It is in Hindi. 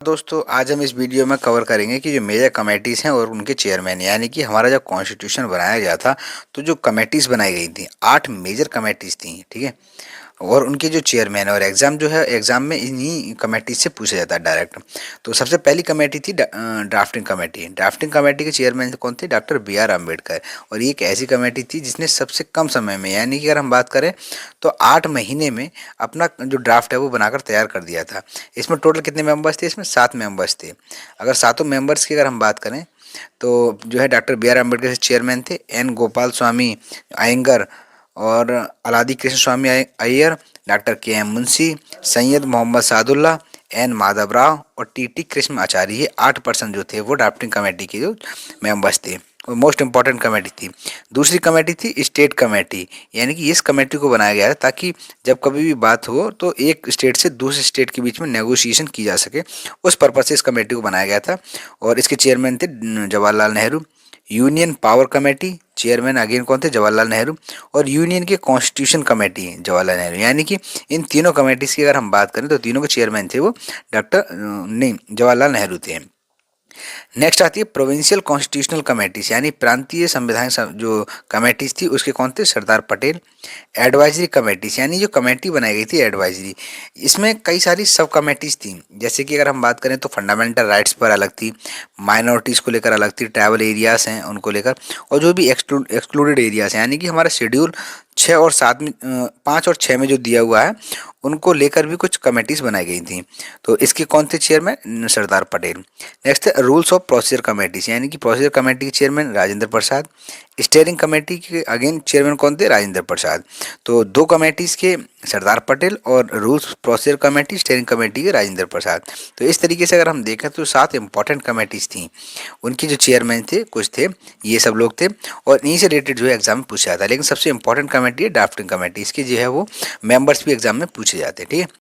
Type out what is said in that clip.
दोस्तों आज हम इस वीडियो में कवर करेंगे कि जो मेजर कमेटीज़ हैं और उनके चेयरमैन, यानी कि हमारा जब कॉन्स्टिट्यूशन बनाया गया था तो जो कमेटीज़ बनाई गई थी 8 मेजर कमेटीज़ थी, ठीक है। और उनके जो चेयरमैन और एग्ज़ाम जो है, एग्ज़ाम में इन्हीं कमेटी से पूछा जाता है डायरेक्ट। तो सबसे पहली कमेटी थी ड्राफ्टिंग कमेटी। ड्राफ्टिंग कमेटी के चेयरमैन कौन थे? Doctor B R Ambedkar. और ये एक ऐसी कमेटी थी जिसने सबसे कम समय में, यानी कि अगर हम बात करें तो 8 महीने में अपना जो ड्राफ्ट है वो बनाकर तैयार कर दिया था। इसमें टोटल कितने मेंबर्स थे? इसमें 7 मेंबर्स थे। अगर सातों मेंबर्स की अगर हम बात करें तो जो है डॉक्टर बी आर अम्बेडकर से चेयरमैन थे एन गोपाल स्वामी अयंगर और अलादी कृष्ण स्वामी अय्यर, डॉक्टर के एम मुंशी, सैयद मोहम्मद सादुल्ला, एन माधव राव और टी टी कृष्ण आचार्य। ये 8% जो थे वो ड्राफ्टिंग कमेटी के जो मेंबर्स थे, वो मोस्ट इंपॉर्टेंट कमेटी थी। दूसरी कमेटी थी स्टेट कमेटी, यानी कि इस कमेटी को बनाया गया है ताकि जब कभी भी बात हो तो एक स्टेट से दूसरे स्टेट के बीच में नेगोशिएशन की जा सके, उस पर्पज से इस कमेटी को बनाया गया था। और इसके चेयरमैन थे Jawaharlal Nehru. Union power committee, chairman again कौन थे? जवाहरलाल नेहरू। और यूनियन के कॉन्स्टिट्यूशन कमेटी जवाहरलाल नेहरू। यानी कि इन तीनों कमेटीज की अगर हम बात करें तो तीनों के चेयरमैन थे वो डॉक्टर नहीं जवाहरलाल नेहरू थे। नेक्स्ट आती है प्रोविंशियल कॉन्स्टिट्यूशनल कमेटीज, यानी प्रांतीय संविधान जो कमेटीज थी उसके कौन थे? सरदार पटेल। एडवाइजरी कमेटीज, यानी जो कमेटी बनाई गई थी एडवाइजरी, इसमें कई सारी सब कमेटीज थी। जैसे कि अगर हम बात करें तो फंडामेंटल राइट्स पर अलग थी, माइनॉरिटीज़ को लेकर अलग थी, ट्राइबल एरियाज हैं उनको लेकर, और जो भी एक्सक्लूडेड एरियाज हैं, यानी कि हमारा शेड्यूल 6 और 7 में 5 और 6 में जो दिया हुआ है उनको लेकर भी कुछ कमेटीज़ बनाई गई थी। तो इसके कौन थे चेयरमैन? सरदार पटेल। नेक्स्ट है रूल्स ऑफ प्रोसीजर कमेटीज, यानी कि प्रोसीजर कमेटी के chairman Rajendra Prasad. Steering committee के अगेन चेयरमैन कौन थे? राजेंद्र प्रसाद। तो दो कमेटीज़ के सरदार पटेल और rules procedure committee, steering committee के राजेंद्र प्रसाद। तो इस तरीके से अगर हम देखें तो 7 इंपॉर्टेंट कमेटीज़ थी, उनके जो चेयरमैन थे कुछ थे, ये सब लोग थे। और इन्हीं से रिलेटेड जो है एग्जाम में पूछा जाता है। लेकिन सबसे इंपॉर्टेंट कमेटी है ड्राफ्टिंग कमेटी, इसके जो है वो मेंबर्स भी एग्जाम में पूछे जाते हैं, ठीक है।